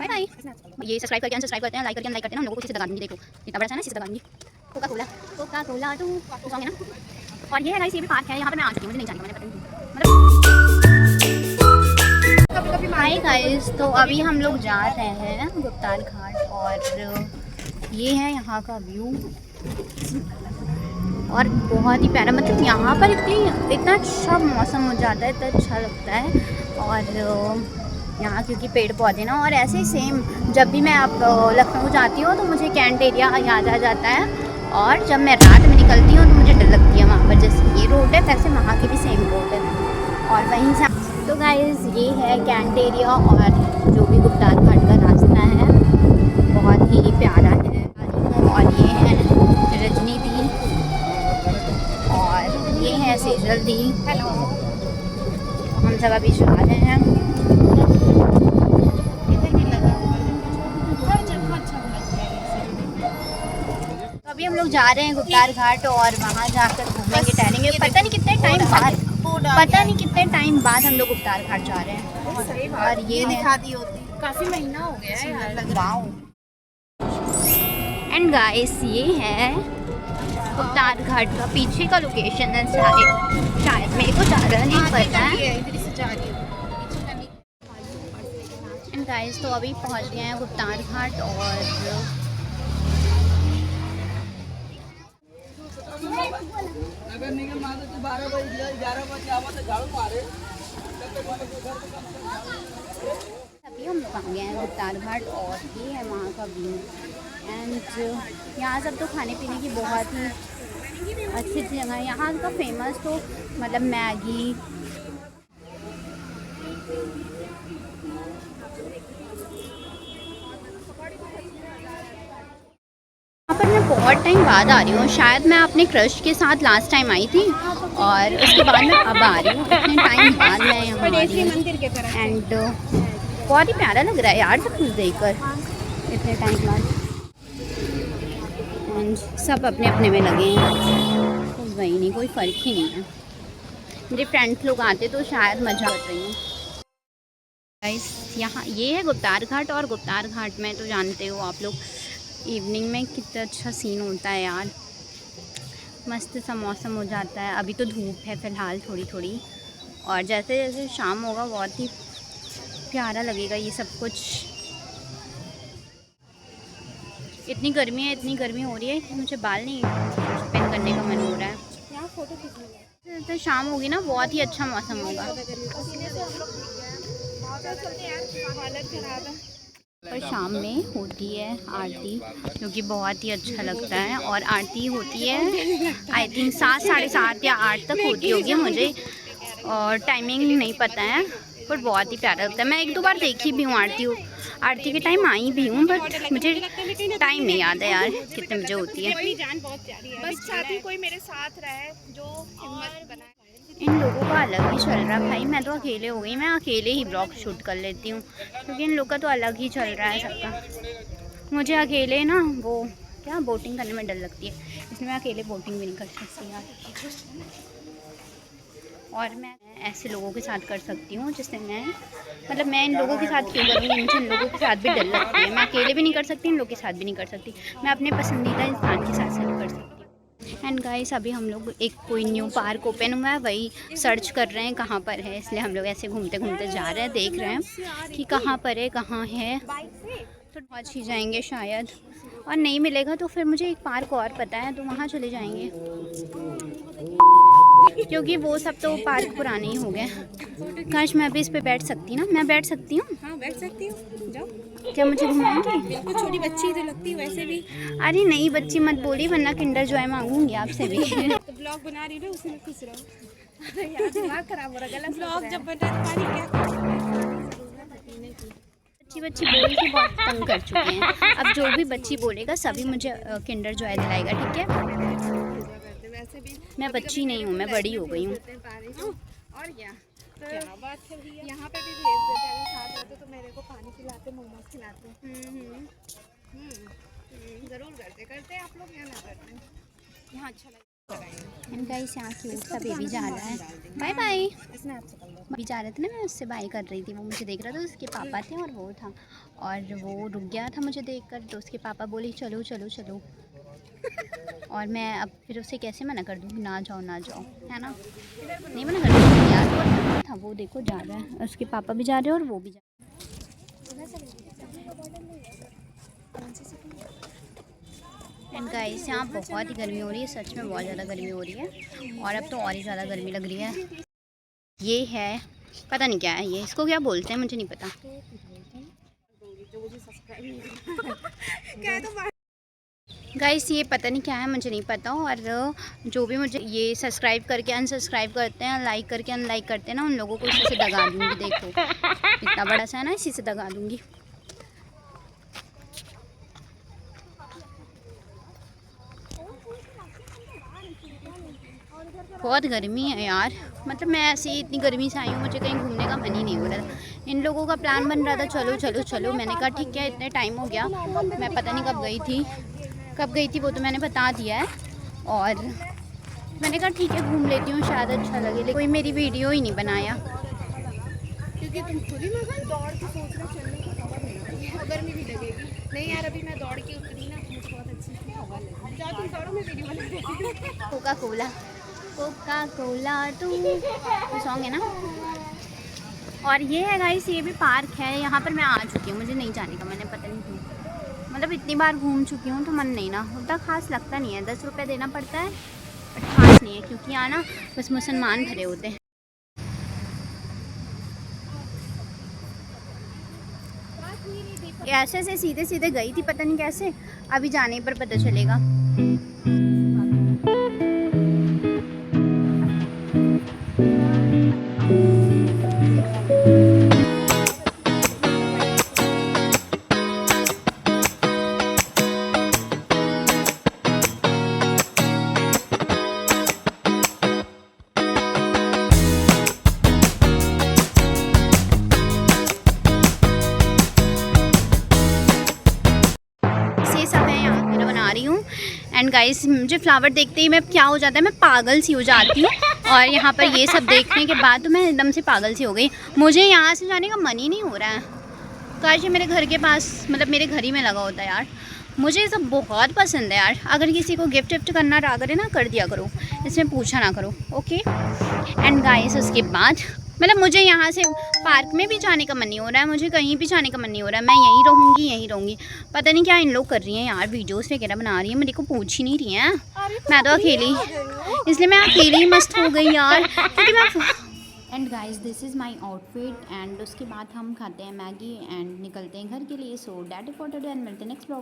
Bye bye. ये subscribe करके unsubscribe करते हैं, लाइक करके अनलाइक करते हैं ना, हम लोगों को किसी से दगा दूँगी। देखो इतना बड़ा चैनल, किसी से दगा दूँगी। कोका कोला टू सॉन्ग है ना। और ये है गाइस, ये भी पार्क है, यहाँ पे मैं आ चुकी हूँ, मुझे नहीं जानता, मैंने पता नहीं मतलब। हाय गाइस, तो अभी हम लोग जा रहे हैं गुप्तार घाट और ये है यहाँ का व्यू और बहुत ही प्यारा, मतलब यहाँ पर इतना अच्छा मौसम हो जाता है, इतना अच्छा लगता है। और यहाँ क्योंकि पेड़ पौधे ना, और ऐसे ही सेम जब भी मैं आप लखनऊ जाती हूँ तो मुझे कैंट एरिया याद आ जाता है, और जब मैं रात में निकलती हूँ तो मुझे डर लगती है वहाँ पर। जैसे ये रोड है, वैसे वहाँ की भी सेम रोड है और वहीं से। तो गाइस ये है कैंट एरिया और जो भी गुप्तार घाट का रास्ता है बहुत ही प्यारा है। और ये है रजनी दी और ये है सेजल दी। हेलो, हम सब अभी जा रहे हैं। तो अभी हम लोग जा रहे हैं गुप्तार घाट और वहाँ जाकर घूमेंगे टहलेंगे। पता नहीं कितने टाइम बाद हम लोग गुप्तार घाट जा रहे हैं। और ये शादी होती काफ़ी महीना हो गया है यार, लग रहा है। एंड गाइस ये है गुप्तार घाट का पीछे का लोकेशन है, शायद मेरे को ज़्यादा नहीं पता है। एंड गाइस तो अभी पहुंच गए हैं गुप्तार घाट और अभी हम लोग आ गए हैं गुप्तार घाट और ये है वहाँ का व्यू। एंड यहाँ सब तो खाने पीने की बहुत ही अच्छी जगह है। यहाँ का फेमस तो मतलब मैगी, यहाँ पर मैं बहुत टाइम बाद आ रही हूँ। शायद मैं अपने क्रश के साथ लास्ट टाइम आई थी और उसके बाद मैं अब आ रही हूँ, इतने टाइम बाद मैं यहाँ आ रही हूँ। एंड बहुत ही प्यारा लग रहा है यार सब कुछ देखकर इतने टाइम बाद। एंड सब अपने अपने में लगे हैं, तो वही नहीं, कोई फ़र्क ही नहीं है। मेरे फ्रेंड्स लोग आते तो शायद मज़ा कर रही हूँ। गाइस यहाँ ये है गुप्तार घाट और गुप्तार घाट में तो जानते हो आप लोग इवनिंग में कितना अच्छा सीन होता है यार, मस्त सा मौसम हो जाता है। अभी तो धूप है फ़िलहाल थोड़ी थोड़ी, और जैसे जैसे शाम होगा बहुत ही प्यारा लगेगा ये सब कुछ। इतनी गर्मी है, इतनी गर्मी हो रही है कि मुझे बाल नहीं स्पिन करने का मन हो रहा है। यहाँ फोटो खींचने तो शाम होगी ना, बहुत ही अच्छा मौसम होगा। और शाम में होती है आरती, जो कि बहुत ही अच्छा लगता है। और आरती होती है आई थिंक 7, 7:30 या 8 तक होती होगी, मुझे और टाइमिंग नहीं पता है, पर बहुत ही प्यारा लगता है। मैं 1-2 बार देखी भी हूँ आरती के टाइम आई भी हूँ, बट मुझे टाइम नहीं याद है यार कितने बजे होती है। बस चाहती कोई मेरे साथ रहे जो हिम्मत बनाए। इन लोगों का अलग ही चल रहा है भाई, मैं तो अकेले हो गई। मैं अकेले ही ब्लॉग शूट कर लेती हूँ क्योंकि इन लोग का तो अलग ही चल रहा है सबका। मुझे अकेले ना वो क्या बोटिंग करने में डर लगती है, इसलिए मैं अकेले बोटिंग भी नहीं कर सकती यार। और मैं ऐसे लोगों के साथ कर सकती हूँ जिससे मैं मतलब मैं इन लोगों के साथ क्यों करूँगी, मुझे इन लोगों के साथ भी डर लगती है। मैं अकेले भी नहीं कर सकती, इन लोगों के साथ भी नहीं कर सकती। मैं अपने पसंदीदा इंसान के साथ सिर्फ कर सकती हूँ। एंड गाइस अभी हम लोग एक कोई न्यू पार्क ओपन हुआ है, वही सर्च कर रहे हैं कहाँ पर है, इसलिए हम लोग ऐसे घूमते घूमते जा रहे हैं, देख रहे हैं कि कहाँ पर है, कहाँ है। तो पहुँच ही जाएंगे शायद, और नहीं मिलेगा तो फिर मुझे एक पार्क और पता है तो वहाँ चले जाएंगे, क्योंकि वो सब तो पार्क पुराने ही हो गए। काश मैं भी इस पे बैठ सकती ना, मैं बैठ सकती हूँ? हाँ बैठ सकती हूँ, जाओ। क्या मुझे घुमाएंगे? बिल्कुल, छोटी बच्ची तो लगती है वैसे भी। अरे नहीं बच्ची मत बोली, वरना किंडर जॉय मांगूंगी आपसे भी। तो ब्लॉग बना रही हो उसमें खुश रहो। यार दिमाग खराब हो रहा है, गलत ब्लॉग जब बना तुम्हारी क्या बच्ची बोल के बहुत तंग कर चुके हैं। अब जो भी बच्ची बोलेगा सभी मुझे किंडर जॉय दिलाएगा, ठीक है? मैं बच्ची नहीं हूँ, मैं बड़ी हो गई हूँ। और क्या क्या बात कर रही है? यहाँ पे भी भेज देते हैं, साथ रहते तो मेरे को पानी खिलाते, मोमोज खिलाते। ज़रूर करते आप लोग, यहाँ ना करते यहाँ अच्छा लगता है। इनका इस यहाँ क्यूट सा बेबी जा रहा है। Bye bye. अभी जा रहे थे ना, मैं उससे बाय कर रही थी, वो मुझे देख रहा था, उसके पापा थे और वो था, और वो रुक गया था मुझे देखकर, तो उसके पापा बोले चलो चलो चलो। और मैं अब फिर उसे कैसे मना कर दूँ, ना जाओ ना जाओ, है ना, नहीं मना कर दूँगी यार। वो था, वो देखो जा रहा है, उसके पापा भी जा रहे हैं और वो भी जा एंड गाइस यहाँ बहुत ही गर्मी हो रही है, सच में बहुत ज़्यादा गर्मी हो रही है, और अब तो और ही ज़्यादा गर्मी लग रही है। ये है, पता नहीं क्या है ये, इसको क्या बोलते हैं मुझे नहीं पता। गाइस ये पता नहीं क्या है, मुझे नहीं पता, और जो भी मुझे ये सब्सक्राइब करके अनसब्सक्राइब करते हैं, लाइक करके अनलाइक करते हैं ना, उन लोगों को इसी से दगा दूँगी। देखो इतना बड़ा सा है ना, इसी से दगा दूँगी। बहुत गर्मी है यार, मतलब मैं ऐसे ही इतनी गर्मी से आई हूँ, मुझे कहीं घूमने का मन ही नहीं हो रहा था। इन लोगों का प्लान बन रहा था चलो चलो चलो, मैंने कहा ठीक है, इतने टाइम हो गया, मैं पता नहीं कब गई थी वो तो मैंने बता दिया है, और मैंने कहा ठीक है घूम लेती हूँ, शायद अच्छा लगे, लेकिन कोई मेरी वीडियो ही नहीं बनाया। क्योंकि तुम खुद ही मगर दौड़ के सोच रहे चलने को, हवा नहीं गर्मी भी लगेगी। नहीं यार अभी मैं दौड़ के उतरी ना, मुझे बहुत अच्छी सी हवा लगी। जाओ तुम दौड़ो, मैं वीडियो बना रही हूँ। कोका कोला टू सॉन्ग है ना। और ये है गाइस, ये भी पार्क है, यहाँ पर मैं आ चुकी हूँ, मुझे नहीं जाने का, मैंने पता नहीं क्यों, मतलब इतनी बार घूम चुकी हूँ तो मन नहीं ना उतना खास लगता नहीं है। 10 रुपये देना पड़ता है, बट खास नहीं है, क्योंकि यहाँ ना बस मुसलमान भरे होते हैं। ऐसे से सीधे सीधे गई थी, पता नहीं कैसे, अभी जाने पर पता चलेगा। एंड गाइस मुझे फ्लावर देखते ही मैं क्या हो जाता है, मैं पागल सी हो जाती हूँ, और यहाँ पर ये सब देखने के बाद तो मैं एकदम से पागल सी हो गई, मुझे यहाँ से जाने का मन ही नहीं हो रहा है। काश ये मेरे घर के पास, मतलब मेरे घर ही में लगा होता है यार, मुझे ये सब बहुत पसंद है यार। अगर किसी को गिफ्ट विफ्ट करना रहा करे ना, कर दिया करो, इसमें पूछा ना करो, ओके। एंड गाइस उसके बाद मतलब मुझे यहाँ से पार्क में भी जाने का मन नहीं हो रहा है, मुझे कहीं भी जाने का मन नहीं हो रहा है, मैं यहीं रहूँगी। पता नहीं क्या इन लोग कर रही हैं यार, वीडियोस वगैरह बना रही हैं, मेरे को पूछ ही नहीं रही हैं, मैं तो अकेली, इसलिए मैं अकेली ही मस्त हो गई यार, क्योंकि मैं। And guys this is my outfit, and उसके बाद हम खाते हैं मैगी एंड निकलते हैं घर के लिए। So that is for today and मिलते हैं नेक्स्ट ब्लॉग।